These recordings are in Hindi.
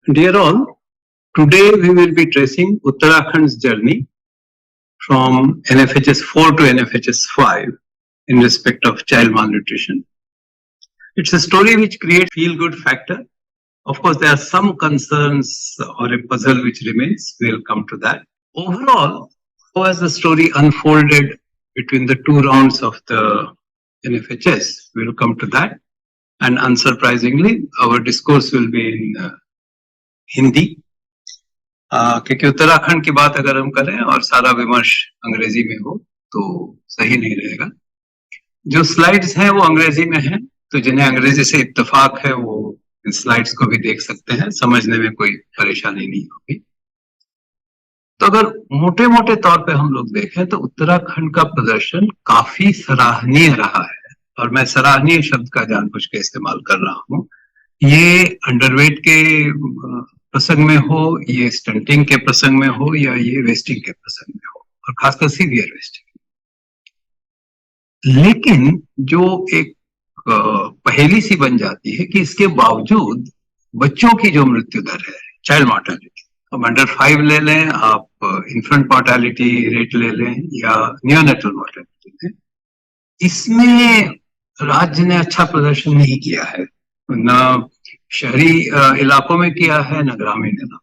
Dear all, today we will be tracing Uttarakhand's journey from NFHS 4 to NFHS 5 in respect of child malnutrition. It's a story which creates feel-good factor. Of course, there are some concerns or a puzzle which remains. We'll come to that. Overall, how has the story unfolded between the two rounds of the NFHS? We'll come to that. And unsurprisingly, our discourse will be in Hindi, क्योंकि उत्तराखंड की बात अगर हम करें और सारा विमर्श अंग्रेजी में हो तो सही नहीं रहेगा। जो स्लाइड्स हैं वो अंग्रेजी में हैं, तो जिन्हें अंग्रेजी से इत्तेफाक है वो इन स्लाइड्स को भी देख सकते हैं, समझने में कोई परेशानी नहीं होगी। तो अगर मोटे मोटे तौर पे हम लोग देखें तो उत्तराखंड का प्रदर्शन काफी सराहनीय रहा है, और मैं सराहनीय शब्द का जानबूझ के इस्तेमाल कर रहा हूँ। ये अंडरवेट के प्रसंग में हो, ये स्टंटिंग के प्रसंग में हो, या ये वेस्टिंग के प्रसंग में हो, और खासकर सीवियर वेस्टिंग। लेकिन जो एक पहेली सी बन जाती है कि इसके बावजूद बच्चों की जो मृत्यु दर है, चाइल्ड मॉर्टेलिटी, अब अंडर 5 ले लें, आप इन्फेंट मॉर्टेलिटी रेट ले लें या नियोनेटल मॉर्टेलिटी लें, इसमें राज्य ने अच्छा प्रदर्शन नहीं किया है। न शहरी इलाकों में किया है, न ग्रामीण इलाकों में।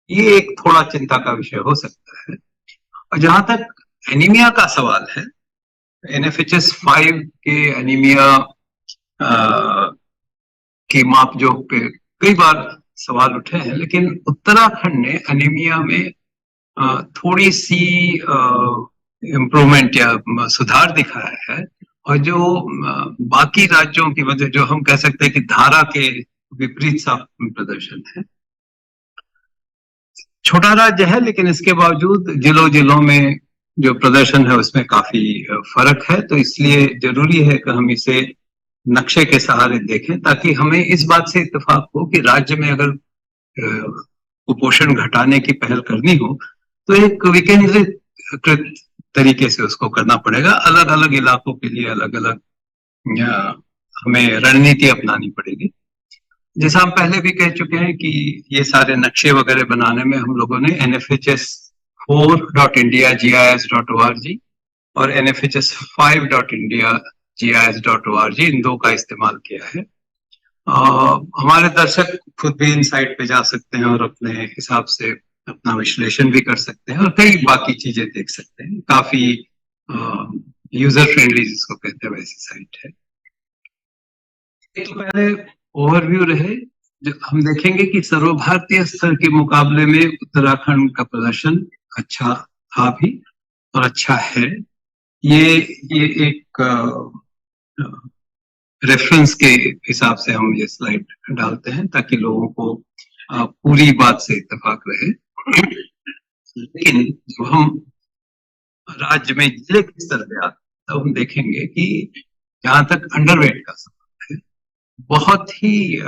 ये एक थोड़ा चिंता का विषय हो सकता है। और जहां तक एनीमिया का सवाल है, NFHS 5 के एनीमिया के मापजोक पे कई बार सवाल उठे हैं, लेकिन उत्तराखंड ने एनीमिया में थोड़ी सी इम्प्रूवमेंट या सुधार दिखाया है। और जो बाकी राज्यों की वजह, जो हम कह सकते हैं कि धारा के विपरीत सा प्रदर्शन है। छोटा राज्य है, लेकिन इसके बावजूद जिलों में जो प्रदर्शन है उसमें काफी फर्क है। तो इसलिए जरूरी है कि हम इसे नक्शे के सहारे देखें, ताकि हमें इस बात से इत्तेफाक हो कि राज्य में अगर कुपोषण घटाने की पहल करनी हो तो एक विकेंद्रीकृत तरीके से उसको करना पड़ेगा। अलग अलग इलाकों के लिए अलग अलग हमें रणनीति अपनानी पड़ेगी। जैसा हम पहले भी कह चुके हैं कि ये सारे नक्शे वगैरह बनाने में हम लोगों ने NFHS4.India.gis.org और NFHS5.India.gis.org इन दो का इस्तेमाल किया है। हमारे दर्शक खुद भी इन साइट पे जा सकते हैं और अपने हिसाब से अपना विश्लेषण भी कर सकते हैं और कई बाकी चीजें देख सकते हैं। काफी यूजर फ्रेंडली जिसको कहते हैं वैसी साइट है। एक पहले ओवरव्यू रहे, जो हम देखेंगे कि सर्वभारतीय स्तर के मुकाबले में उत्तराखंड का प्रदर्शन अच्छा था भी और अच्छा है। ये एक रेफरेंस के हिसाब से हम ये स्लाइड डालते हैं ताकि लोगों को पूरी बात से इत्तेफाक रहे। लेकिन जब हम राज्य में जिले के स्तर पे आते तब हम देखेंगे कि जहां तक अंडरवेट का सवाल है, बहुत ही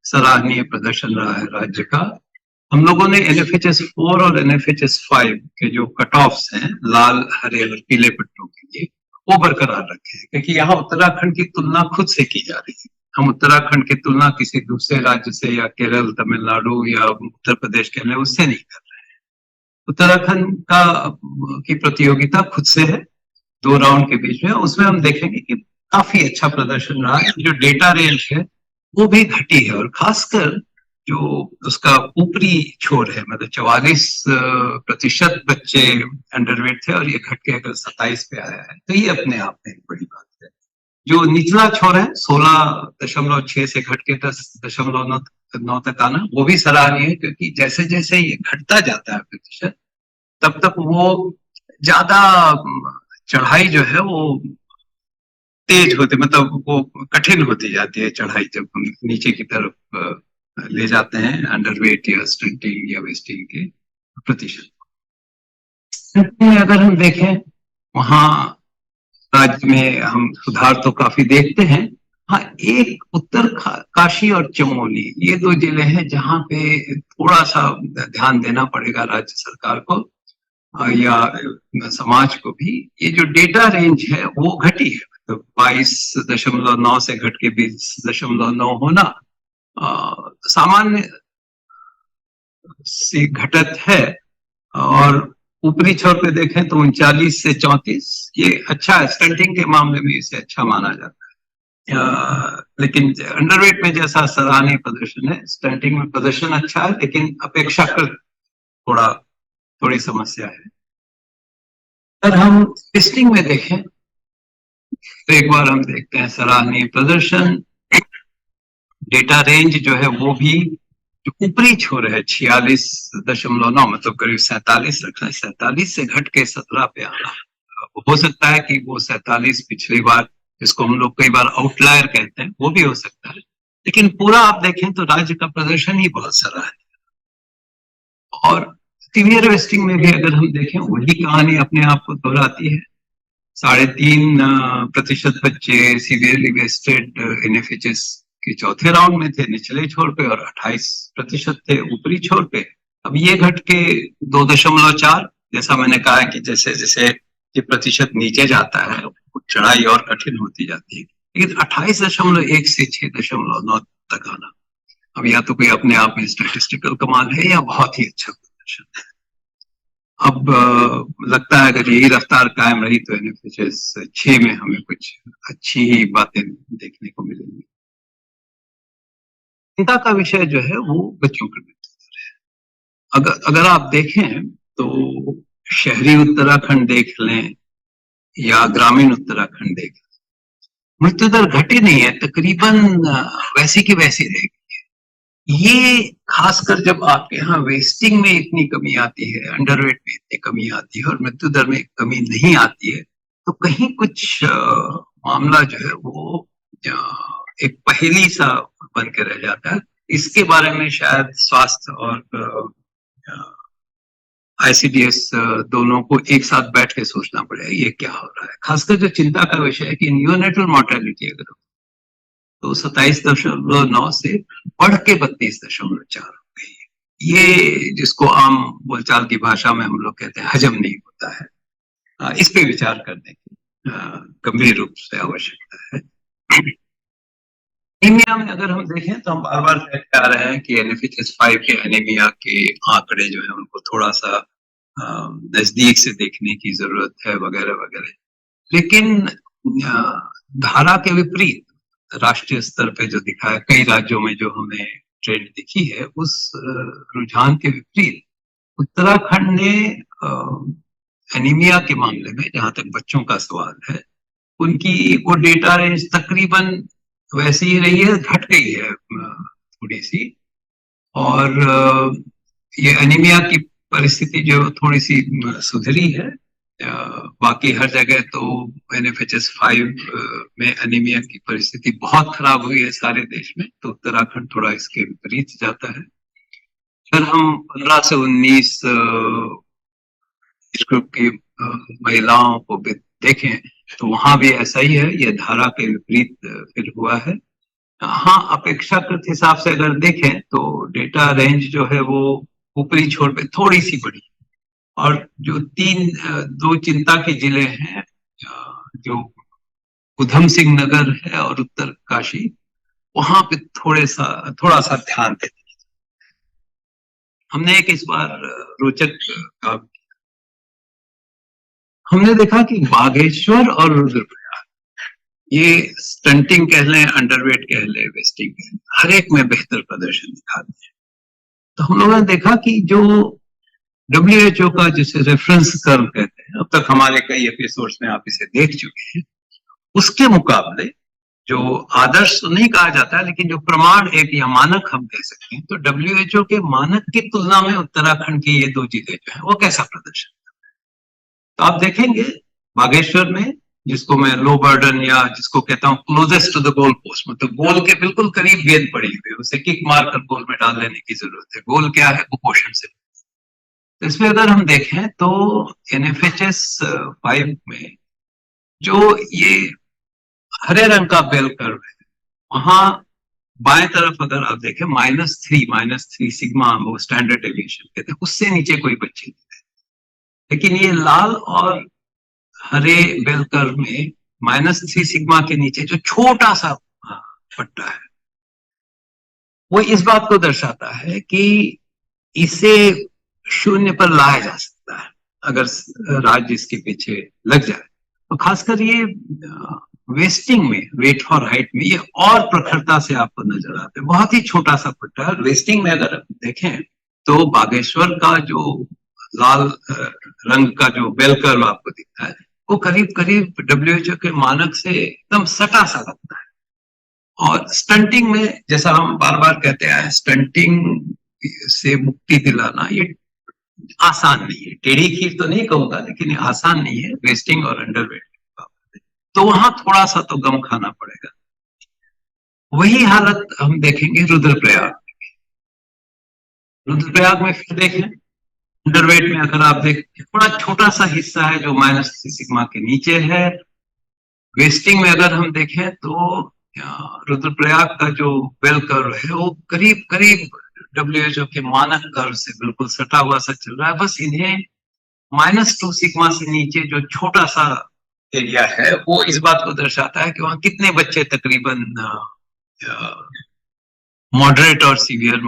सराहनीय प्रदर्शन रहा है राज्य का। हम लोगों ने NFHS 4 और NFHS 5 के जो कट ऑफ्स हैं लाल, हरे और पीले पट्टों के लिए, वो बरकरार रखे हैं, क्योंकि यहाँ उत्तराखंड की तुलना खुद से की जा रही है। हम उत्तराखंड की तुलना किसी दूसरे राज्य से या केरल, तमिलनाडु या उत्तर प्रदेश के लिए उससे नहीं कर रहे हैं। उत्तराखंड की प्रतियोगिता खुद से है 2 राउंड के बीच में। उसमें हम देखेंगे कि काफी अच्छा प्रदर्शन रहा है। जो डेटा रेंज है वो भी घटी है, और खासकर जो उसका ऊपरी छोर है, मतलब 44% बच्चे अंडरवेट थे और ये घट के अगर 27 पे आया है, तो ये अपने आप में एक बड़ी बात है। जो निचला छोर है 16.6 से घट के 10.9 तक आना, वो भी सराहनीय है, क्योंकि जैसे जैसे ये घटता जाता है प्रतिशत, तब तक वो ज्यादा चढ़ाई जो है वो तेज होती, मतलब वो कठिन होती जाती है चढ़ाई, जब हम नीचे की तरफ ले जाते हैं अंडरवेट या स्टंटिंग या वेस्टिंग के प्रतिशत। अगर हम देखें वहां राज्य में हम सुधार तो काफी देखते हैं। हाँ, एक उत्तर काशी और चमोली, ये 2 जिले हैं जहां पे थोड़ा सा ध्यान देना पड़ेगा राज्य सरकार को या समाज को भी। ये जो डेटा रेंज है वो घटी है, तो 22.9 से घट के 20.9 होना सामान्य सी घटत है, और ऊपरी छोर पे देखें तो 39 से 34, ये अच्छा है, स्टंटिंग के मामले में इसे अच्छा माना जाता है। लेकिन अंडरवेट में जैसा सराहनीय प्रदर्शन है, स्टंटिंग में प्रदर्शन अच्छा है, लेकिन अपेक्षाकृत थोड़ा थोड़ी समस्या है। अगर हम टेस्टिंग में देखें तो एक बार हम देखते हैं सराहनीय प्रदर्शन, डेटा रेंज जो है वो भी जो ऊपरी छोर है 46.9, मतलब करीब 47 रखना है, 47 से घट के 17 पे आना। हो सकता है कि वो 47 पिछली बार, जिसको हम लोग कई बार आउटलायर कहते हैं, वो भी हो सकता है, लेकिन पूरा आप देखें तो राज्य का प्रदर्शन ही बहुत सराहनीय। और सीवियर वेस्टिंग में भी अगर हम देखें, वही कहानी अपने आप को दोहराती है। 3.5% बच्चे सीवियरली वेस्टेड एनएफएचएस के चौथे राउंड में थे, निचले छोर पे, और 28% थे ऊपरी छोर पे। अब ये घट के 2.4, जैसा मैंने कहा है कि जैसे जैसे ये प्रतिशत नीचे जाता है, चढ़ाई और कठिन होती जाती है, लेकिन 28.1 से 6.9 तक आना, अब या तो कोई अपने आप में स्टैटिस्टिकल कमाल है या बहुत ही अच्छा प्रदर्शन है। अब लगता है अगर यही रफ्तार कायम रही तो एनएफएचएस 6 में हमें कुछ अच्छी ही बातें देखने को मिलेंगी। चिंता का विषय जो है वो बच्चों की मृत्यु दर है। अगर आप देखें तो शहरी उत्तराखंड देख लें या ग्रामीण उत्तराखंड देख लें, मृत्यु दर घटी नहीं है, तकरीबन वैसी की वैसी रहेगी। ये खासकर जब आपके यहाँ वेस्टिंग में इतनी कमी आती है, अंडरवेट में इतनी कमी आती है और मृत्यु दर में कमी नहीं आती है, तो कहीं कुछ मामला जो है वो एक पहेली सा बन के रह जाता है। इसके बारे में शायद स्वास्थ्य और आईसीडीएस दोनों को एक साथ बैठ के सोचना पड़ेगा ये क्या हो रहा है। खासकर जो चिंता का विषय है कि न्यूनेटल मोर्टेलिटी अगर तो 27.9 से बढ़ के 32.4 हो गई है। ये जिसको आम बोलचाल की भाषा में हम लोग कहते हैं हजम नहीं होता है। इस पे विचार करने की गंभीर रूप से आवश्यकता है। एनीमिया में अगर हम देखें तो हम बार बार कहते आ रहे हैं कि NFHS5 के एनीमिया के आंकड़े जो है उनको थोड़ा सा नजदीक से देखने की जरूरत है वगैरह वगैरह, लेकिन धारा के विपरीत राष्ट्रीय स्तर पे जो दिखा है, कई राज्यों में जो हमें ट्रेंड दिखी है, उस रुझान के विपरीत उत्तराखंड ने एनीमिया के मामले में, जहां तक बच्चों का सवाल है, उनकी वो डेटा रेंज तकरीबन वैसी ही रही है, घट गई है थोड़ी सी। और ये एनीमिया की परिस्थिति जो थोड़ी सी सुधरी है। बाकी हर जगह तो NFHS5 में एनीमिया की परिस्थिति बहुत खराब हुई है सारे देश में, तो उत्तराखंड थोड़ा इसके विपरीत जाता है। अगर हम 15 से 19 ग्रुप की महिलाओं को देखें तो वहां भी ऐसा ही है, ये धारा के विपरीत फिर हुआ है। हाँ, अपेक्षाकृत हिसाब से अगर देखें तो डेटा रेंज जो है वो ऊपरी छोर पे थोड़ी सी बढ़ी, और जो दो चिंता के जिले हैं, जो उधम सिंह नगर है और उत्तरकाशी, वहां पे थोड़ा सा ध्यान देते। हमने एक इस बार रोचक काम, हमने देखा कि बागेश्वर और रुद्रप्रयाग, ये स्टंटिंग कह लें, अंडरवेट कह लें, वेस्टिंग कह लें, हर एक में बेहतर प्रदर्शन दिखाते हैं। तो हम लोगों ने देखा कि जो WHO का जिसे रेफरेंस कर्व कहते हैं, अब तक हमारे कई एपिसोड्स में आप इसे देख चुके हैं, उसके मुकाबले जो आदर्श तो नहीं कहा जाता है, लेकिन जो प्रमाण एक या मानक हम कह सकते हैं, तो WHO के मानक की तुलना में उत्तराखंड की ये दो जिले जो है वो कैसा प्रदर्शन, तो आप देखेंगे बागेश्वर में, जिसको मैं लो बर्डन या जिसको कहता हूं closest to the goal post, मतलब गोल के बिल्कुल करीब गेंद पड़ी हुई है, उसे किक मार कर गोल में डाल देने की जरूरत है। गोल क्या है? कुपोषण से। तो इसमें अगर हम देखें तो NFHS5 में जो ये हरे रंग का बेल कर्व है, वहां बाएं तरफ अगर आप देखें -3 सिग्मा, वो स्टैंडर्ड डेविएशन कहते हैं, उससे नीचे कोई बच्चे नहीं थे। लेकिन ये लाल और हरे बेल कर्व में -3 सिग्मा के नीचे जो छोटा सा पट्टा है, वो इस बात को दर्शाता है कि इसे शून्य पर लाया जा सकता है अगर राज्य इसके पीछे लग जाए। तो खासकर ये वेस्टिंग में, वेट फॉर हाइट में, ये और प्रखरता से आपको नजर आता है। बहुत ही छोटा सा पट्टा है। वेस्टिंग में अगर देखें तो बागेश्वर का जो लाल रंग का जो बेल कर्व आपको दिखता है, वो करीब करीब डब्ल्यूएचओ के मानक से एकदम सटा सा लगता है। और स्टंटिंग में, जैसा हम बार बार कहते हैं, स्टंटिंग से मुक्ति दिलाना ये आसान नहीं है। टेढ़ी खीर तो नहीं कहूंगा, लेकिन ये आसान नहीं है वेस्टिंग और अंडरवेट। तो वहां थोड़ा सा तो गम खाना पड़ेगा। वही हालत हम देखेंगे रुद्रप्रयाग। रुद्रप्रयाग में फिर देखें, अंडरवेट में अगर आप देखें, थोड़ा छोटा सा हिस्सा है जो -3 सिग्मा के नीचे है। वेस्टिंग में अगर हम देखें तो रुद्रप्रयाग का जो बेल कर्व है वो करीब करीब डब्ल्यूएचओ के मानक कर्व से बिल्कुल सटा हुआ सा चल रहा है। बस इन्हें -2 सिग्मा से नीचे जो छोटा सा एरिया है वो इस बात को दर्शाता है कि वहां कितने बच्चे तकरीबन मॉडरेट और सीवियर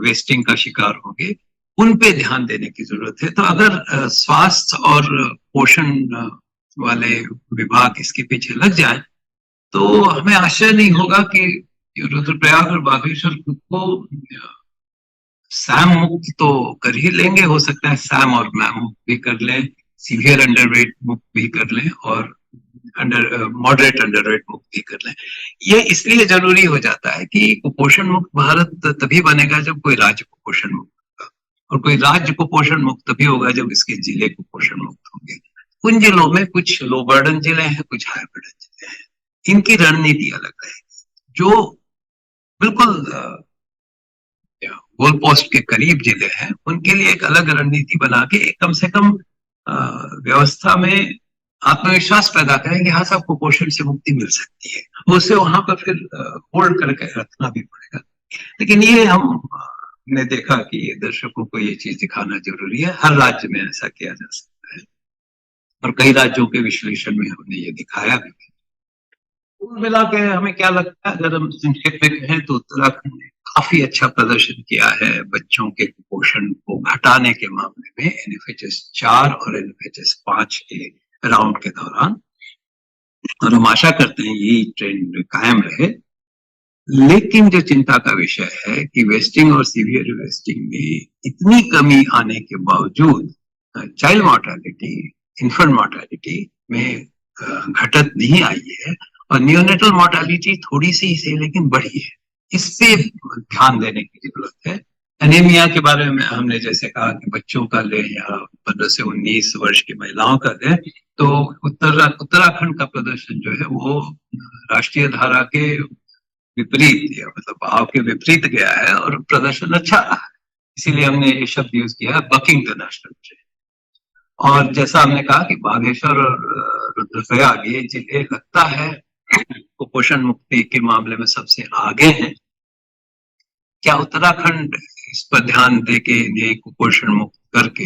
वेस्टिंग का शिकार होंगे, उन पे ध्यान देने की जरूरत है। तो अगर स्वास्थ्य और पोषण वाले विभाग इसके पीछे लग जाए तो हमें आश्चर्य नहीं होगा कि रुद्रप्रयाग और बागेश्वर खुद को सैम मुक्त तो कर ही लेंगे। हो सकता है सैम और मैम मुक्त भी कर लें, सीवियर अंडरवेट मुक्त भी कर लें, और मॉडरेट अंडरवेट मुक्त भी कर लें। ये इसलिए जरूरी हो जाता है कि कुपोषण मुक्त भारत तभी बनेगा जब कोई राज्य कुपोषण मुक्त होगा, और कोई राज्य कुपोषण मुक्त तभी होगा जब इसके जिले कुपोषण मुक्त होंगे। उन जिलों में कुछ लो बर्डन जिले हैं, कुछ हाई बर्डन जिले हैं। इनकी रणनीति अलग रहेगी। जो बिल्कुल गोल पोस्ट के करीब जिले हैं उनके लिए एक अलग रणनीति बना के कम से कम व्यवस्था में आत्मविश्वास पैदा करें कि हाँ साहब, कुपोषण से मुक्ति मिल सकती है। उसे वहां पर फिर होल्ड करके रखना भी पड़ेगा। लेकिन ये हमने देखा कि दर्शकों को ये चीज दिखाना जरूरी है। हर राज्य में ऐसा किया जा सकता है और कई राज्यों के विश्लेषण में हमने ये दिखाया भी। कुल मिला के हमें क्या लगता है, अगर हम संक्षेप में कहें तो उत्तराखंड ने काफी अच्छा प्रदर्शन किया है बच्चों के कुपोषण को घटाने के मामले में NFHS 4 और NFHS 5 के राउंड के दौरान, और हम आशा करते हैं यही ट्रेंड कायम रहे। लेकिन जो चिंता का विषय है कि वेस्टिंग और सीवियर वेस्टिंग में इतनी कमी आने के बावजूद चाइल्ड मोर्टेलिटी, इन्फेंट मोर्टेलिटी में घटत नहीं आई है, और नियोनेटल मोर्टेलिटी थोड़ी सी से लेकिन बढ़ी है। इस पे ध्यान देने की जरूरत है। एनीमिया के बारे में हमने जैसे कहा कि बच्चों का ले या 15 से 19 वर्ष की महिलाओं का ले, तो उत्तराखंड का प्रदर्शन जो है वो राष्ट्रीय धारा के विपरीत, या मतलब भाव के विपरीत गया है, और प्रदर्शन अच्छा रहा है। इसीलिए हमने ये शब्द यूज किया है, बकिंग द नेशनल ट्रेंड। और जैसा हमने कहा कि बागेश्वर और रुद्रप्रयाग ये जिले लगता है कुपोषण मुक्ति के मामले में सबसे आगे हैं। क्या उत्तराखंड इस पर ध्यान दे के ये कुपोषण मुक्त करके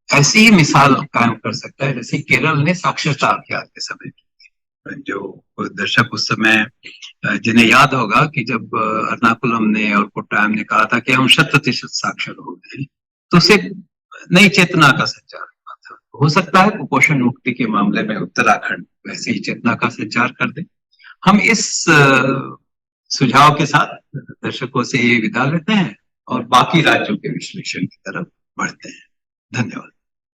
ऐसी ही मिसाल कायम कर सकता है जैसे केरल ने साक्षरता अभियान के समय की? जो दर्शक उस समय जिन्हें याद होगा कि जब एर्नाकुलम ने और कोट्टायम ने कहा था कि हम 100% साक्षर हो गए, तो उसे नई चेतना का संचार हुआ था। हो सकता है कुपोषण मुक्ति के मामले में उत्तराखंड वैसे ही चेतना का संचार कर दे। हम इस सुझाव के साथ दर्शकों से ये विदा लेते हैं और बाकी राज्यों के विश्लेषण की तरफ बढ़ते हैं। धन्यवाद।